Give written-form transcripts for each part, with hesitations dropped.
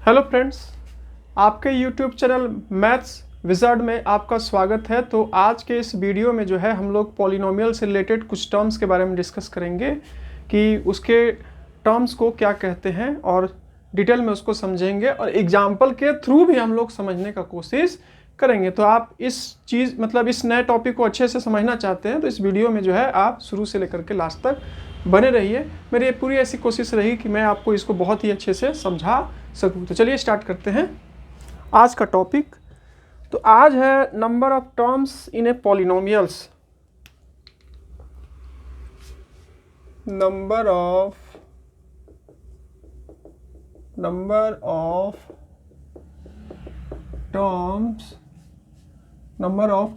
Hello friends, आपके YouTube channel maths wizard में आपका स्वागत है। तो आज के इस वीडियो में जो है हम लोग पॉलिनोमियल से रिलेटेड कुछ टर्म्स के बारे में डिस्कस करेंगे कि उसके टर्म्स को क्या कहते हैं और डिटेल में उसको समझेंगे और एग्जाम्पल के थ्रू भी हम लोग समझने का कोशिश करेंगे। तो आप इस नए टॉपिक को अच्छे से समझना चाहते हैं तो इस वीडियो में जो है आप शुरू से लेकर के लास्ट तक बने रहिए। मेरी पूरी ऐसी कोशिश रही कि मैं आपको इसको बहुत ही अच्छे से समझा सकूं। तो चलिए स्टार्ट करते हैं आज का टॉपिक। तो आज है number of terms in A polynomials. Number of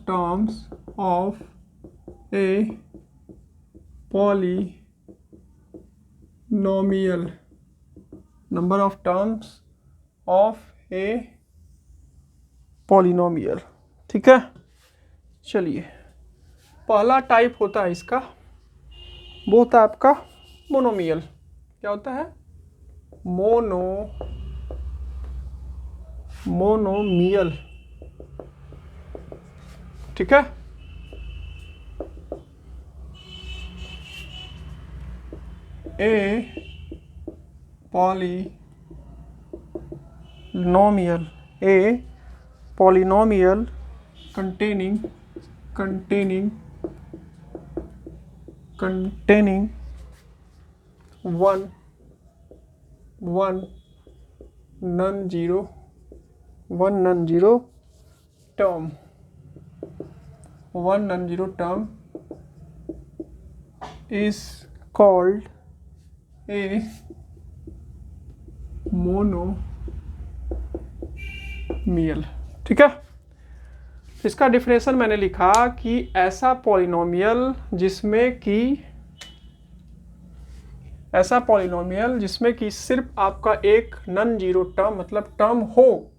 terms of A polynomial, number of terms of a polynomial। ठीक है, चलिए पहला टाइप होता है इसका, वो होता है आपका मोनोमियल। क्या होता है? मोनोमियल। ठीक है, a polynomial containing one non-zero term is called a monomial. ठीक है, इसका डिफिनेशन मैंने लिखा कि ऐसा पॉलिनोमियल जिसमें कि सिर्फ आपका एक नॉन जीरो टर्म, मतलब टर्म हो,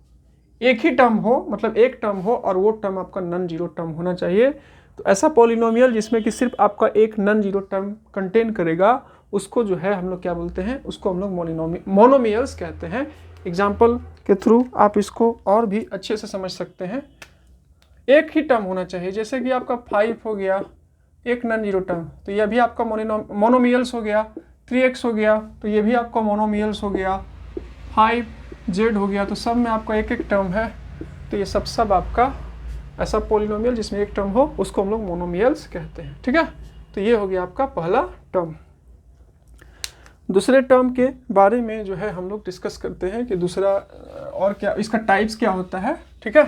एक ही टर्म हो, मतलब एक टर्म हो और वो टर्म आपका नॉन जीरो टर्म होना चाहिए। तो ऐसा पॉलिनोमियल जिसमें कि सिर्फ आपका एक नॉन जीरो टर्म कंटेन करेगा, उसको जो है हम लोग क्या बोलते हैं? उसको हम लोग मोनोमियल्स कहते हैं। एग्जाम्पल के थ्रू आप इसको और भी अच्छे से समझ सकते हैं। एक ही टर्म होना चाहिए, जैसे कि आपका 5 हो गया, एक नॉन जीरो टर्म, तो यह भी आपका मोनोमियल्स हो गया। 3x हो गया तो ये भी आपका मोनोमियल्स हो गया। 5z हो गया, तो सब में आपका एक एक टर्म है। तो ये सब आपका ऐसा पॉलिनोमियल जिसमें एक टर्म हो, उसको हम लोग मोनोमियल्स कहते हैं। ठीक है, तो ये हो गया आपका पहला टर्म। दूसरे टर्म के बारे में जो है हम लोग डिस्कस करते हैं कि दूसरा और क्या, इसका टाइप्स क्या होता है। ठीक है,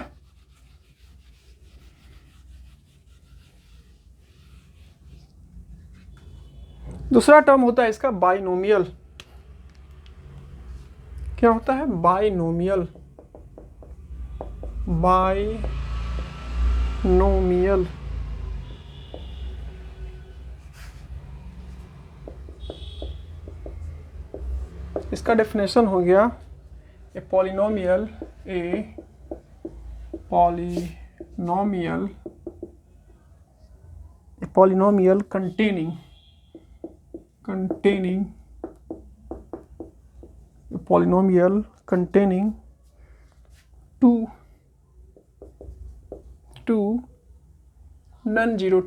दूसरा टर्म होता है इसका बाइनोमियल। क्या होता है? बाइनोमियल। इसका डेफिनेशन हो गया a polynomial containing two non-zero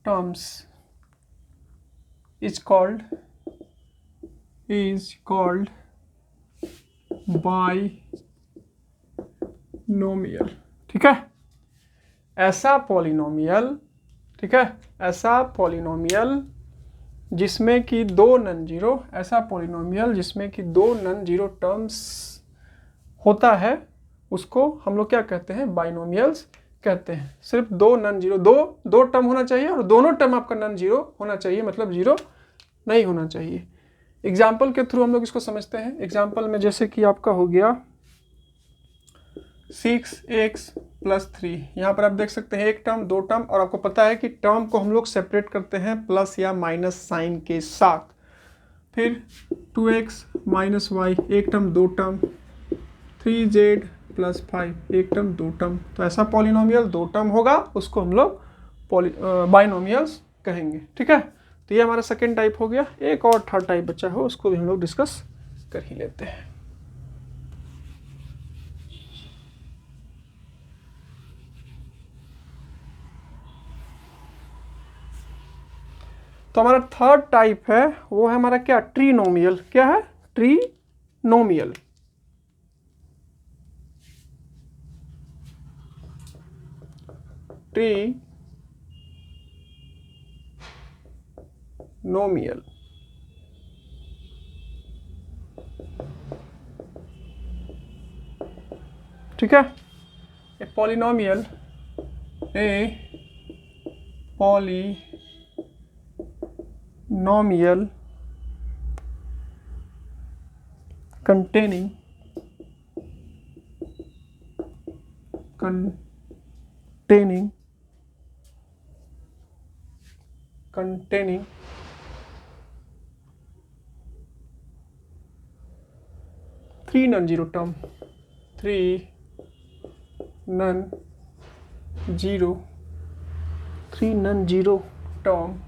terms is called binomial. ठीक है, ऐसा पॉलिनोमियल, ठीक है, ऐसा पॉलिनोमियल जिसमें कि दो नॉन जीरो टर्म्स होता है, उसको हम लोग क्या कहते हैं? बाइनोमियल्स कहते हैं। सिर्फ दो टर्म होना चाहिए और दोनों टर्म आपका नॉन जीरो होना चाहिए, मतलब जीरो नहीं होना चाहिए। एग्जाम्पल के थ्रू हम लोग इसको समझते हैं। एग्जाम्पल में जैसे कि आपका हो गया 6x + 3, यहाँ पर आप देख सकते हैं एक टर्म, दो टर्म, और आपको पता है कि टर्म को हम लोग सेपरेट करते हैं प्लस या माइनस साइन के साथ। फिर 2x - y, एक टर्म, दो टर्म, 3z प्लस 5, एक टर्म दो टर्म। तो ऐसा पॉलिनोमियल दो टर्म होगा, उसको हम लोग बाइनोमियल्स कहेंगे। ठीक है, तो ये हमारा सेकेंड टाइप हो गया। एक और थर्ड टाइप बचा हो, उसको भी हम लोग डिस्कस कर ही लेते हैं। तो हमारा थर्ड टाइप है वो है हमारा क्या, ट्रीनोमियल। क्या है, ट्रीनोमियल। ट्रीनोमियल, ठीक है। A polynomial, polynomial containing three non-zero term, three non-zero term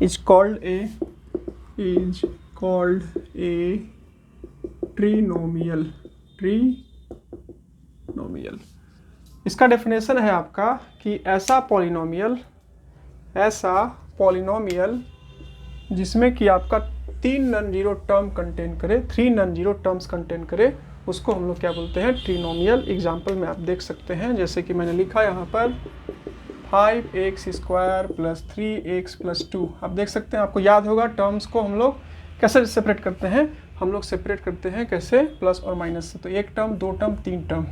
is called a ट्रीनोमियल। इसका डेफिनेशन है आपका कि ऐसा पॉलिनोमियल जिसमें कि आपका तीन नॉन जीरो टर्म कंटेन करे, three non zero terms contain करे, उसको हम लोग क्या बोलते हैं, ट्रीनोमियल। एग्जाम्पल में आप देख सकते हैं, जैसे कि मैंने लिखा यहाँ पर 5x² प्लस 3x प्लस 2। आप देख सकते हैं, आपको याद होगा टर्म्स को हम लोग कैसे सेपरेट करते हैं। हम लोग सेपरेट करते हैं कैसे, प्लस और माइनस से। तो एक टर्म, दो टर्म, तीन टर्म,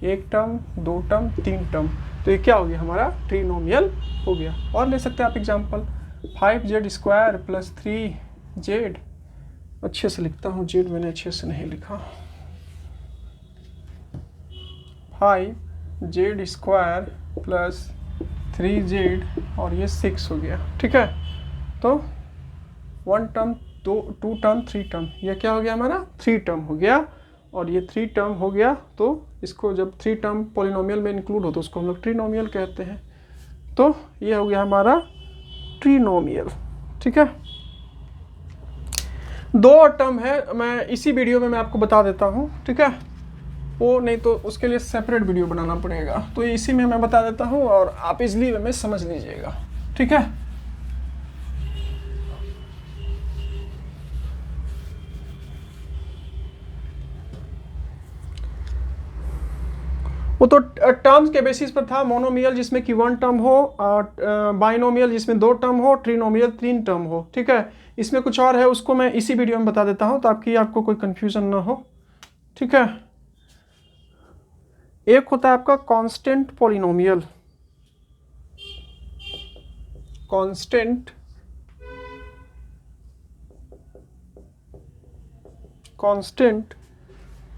एक टर्म, दो टर्म, तीन टर्म। तो ये क्या हो गया, हमारा ट्रीनोमियल हो गया। और ले सकते हैं आप एग्जाम्पल, 5z² प्लस 3z। अच्छे से लिखता हूँ, जेड मैंने अच्छे से नहीं लिखा। 5z² प्लस 3z और ये 6 हो गया। ठीक है, तो one term, two term, three term, ये क्या हो गया हमारा, थ्री टर्म हो गया। और ये थ्री टर्म हो गया, तो इसको जब थ्री टर्म पॉलिनोमियल में इंक्लूड हो तो उसको हम लोग ट्रीनोमियल कहते हैं। तो ये हो गया हमारा ट्रीनोमियल। ठीक है, दो और टर्म है, मैं इसी वीडियो में मैं आपको बता देता हूँ। ठीक है, वो नहीं तो उसके लिए सेपरेट वीडियो बनाना पड़ेगा, तो इसी में मैं बता देता हूँ और आप इजली में समझ लीजिएगा। ठीक है, वो तो टर्म्स के बेसिस पर था। मोनोमियल जिसमें कि वन टर्म हो, बाइनोमियल जिसमें दो टर्म हो, ट्रीनोमियल तीन टर्म हो। ठीक है, इसमें कुछ और है, उसको मैं इसी वीडियो में बता देता हूँ ताकि आपको कोई कंफ्यूजन ना हो। ठीक है, एक होता है आपका कांस्टेंट पॉलिनोमियल, कांस्टेंट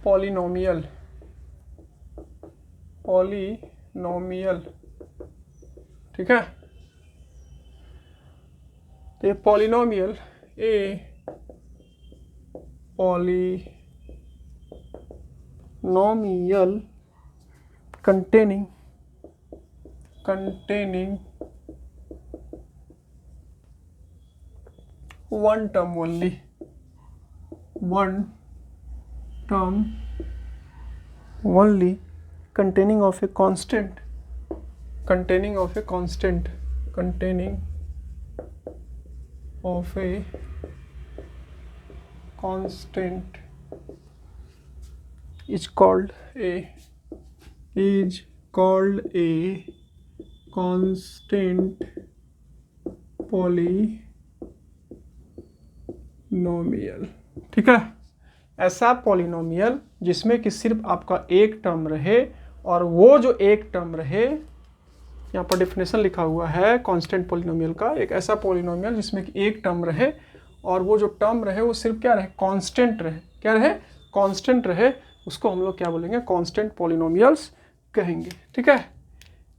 पॉलिनोमियल, ठीक है। तो ये polynomial, polynomial containing one term only, containing of a constant, is called a constant polynomial। ठीक है, ऐसा पॉलिनोमियल जिसमें कि सिर्फ आपका एक टर्म रहे, और वो जो एक टर्म रहे, यहाँ पर डेफिनेशन लिखा हुआ है कांस्टेंट पॉलिनोमियल का, एक ऐसा पॉलिनोमियल जिसमें कि एक टर्म रहे और वो जो टर्म रहे वो सिर्फ क्या रहे, कांस्टेंट रहे। क्या रहे, कांस्टेंट रहे, उसको हम लोग क्या बोलेंगे, कांस्टेंट पॉलिनोमियल्स कहेंगे। ठीक है,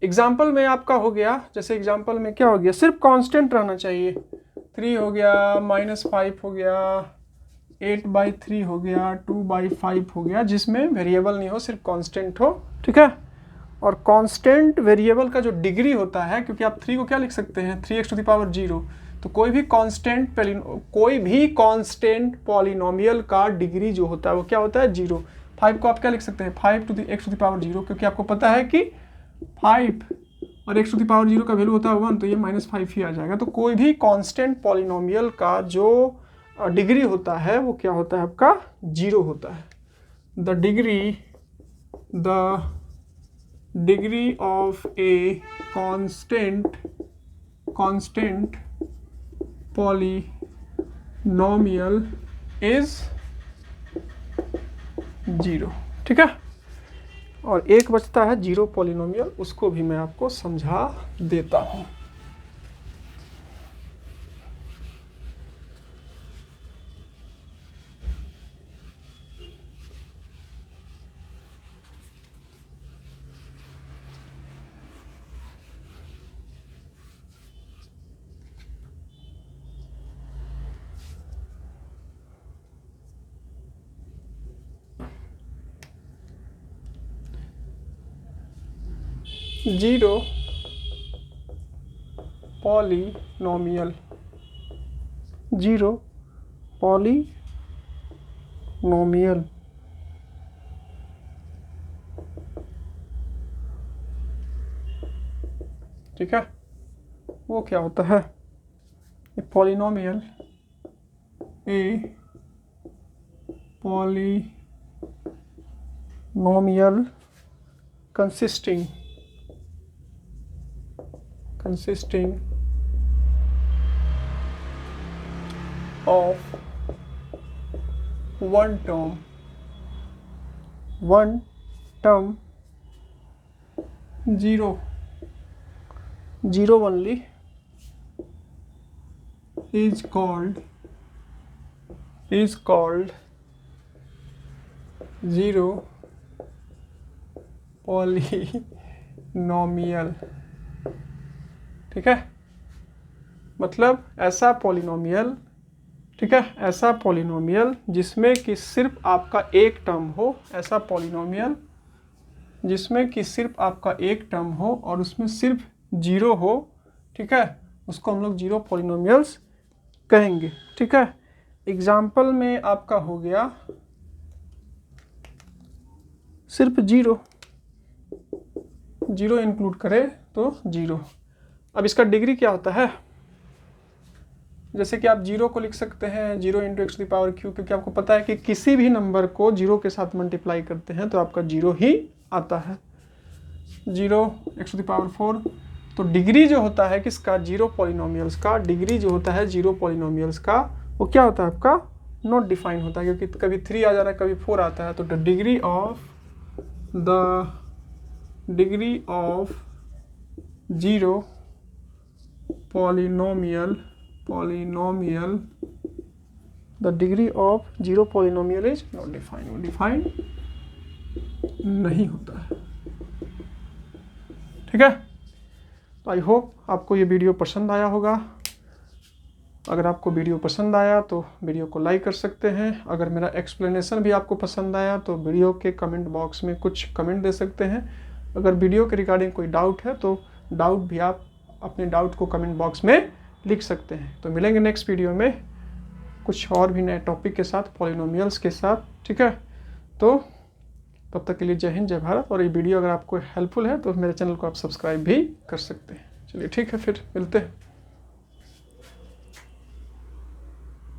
एग्जाम्पल में आपका हो गया, जैसे एग्जाम्पल में क्या हो गया, सिर्फ कांस्टेंट रहना चाहिए। 3 हो गया, -5 हो गया, 8/3 हो गया, 2/5 हो गया, जिसमें वेरिएबल नहीं हो, सिर्फ कांस्टेंट हो, ठीक है। और कांस्टेंट वेरिएबल का जो डिग्री होता है, क्योंकि आप 3 को क्या लिख सकते हैं, 3x⁻0, तो कोई भी कांस्टेंट पॉलिनोमियल का डिग्री जो होता है वो क्या होता है, 0। 5 को आप क्या लिख सकते हैं, 5x⁻0, क्योंकि आपको पता है कि 5 और x⁻0 का वैल्यू होता है 1, तो ये -5 ही आ जाएगा। तो कोई भी कांस्टेंट पॉलिनोमियल का जो डिग्री होता है वो क्या होता है, आपका 0 होता है। The degree of a constant polynomial is 0, ठीक है। और एक बचता है 0 पॉलिनोमियल, उसको भी मैं आपको समझा देता हूँ। जीरो पॉलिनोमियल ठीक है, वो क्या होता है, polynomial consisting of one term, zero only, is called zero polynomial, ठीक है। मतलब ऐसा पॉलिनोमियल, ठीक है, ऐसा पॉलिनोमियल जिसमें कि सिर्फ आपका एक टर्म हो, ऐसा पॉलिनोमियल जिसमें कि सिर्फ आपका एक टर्म हो और उसमें सिर्फ 0 हो, ठीक है, उसको हम लोग 0 पॉलिनोमियल्स कहेंगे, ठीक है। एग्जाम्पल में आपका हो गया सिर्फ 0 इंक्लूड करें तो 0। अब इसका डिग्री क्या होता है, जैसे कि आप 0 को लिख सकते हैं 0 × x⁻⁴, क्योंकि आपको पता है कि किसी भी नंबर को 0 के साथ मल्टीप्लाई करते हैं तो आपका 0 ही आता है, 0 x⁴। तो डिग्री जो होता है किसका, 0 पॉलिनोमियल्स का, डिग्री जो होता है 0 पॉलिनोमियल्स का, वो क्या होता है आपका, नॉट डिफाइन होता है, क्योंकि कभी 3 आ जा रहा है, कभी 4 आता है। तो the degree of 0 polynomial the degree of 0 polynomial is not defined, वो डिफाइंड नहीं होता है, ठीक है। तो आई होप आपको ये वीडियो पसंद आया होगा। अगर आपको वीडियो पसंद आया तो वीडियो को लाइक कर सकते हैं। अगर मेरा एक्सप्लेनेशन भी आपको पसंद आया तो वीडियो के कमेंट बॉक्स में कुछ कमेंट दे सकते हैं। अगर वीडियो के रिगार्डिंग कोई डाउट है तो डाउट भी आप अपने डाउट को कमेंट बॉक्स में लिख सकते हैं। तो मिलेंगे नेक्स्ट वीडियो में कुछ और भी नए टॉपिक के साथ, पॉलिनोमियल्स के साथ, ठीक है। तो तब तक के लिए जय हिंद, जय भारत। और ये वीडियो अगर आपको हेल्पफुल है तो मेरे चैनल को आप सब्सक्राइब भी कर सकते हैं। चलिए ठीक है, फिर मिलते हैं।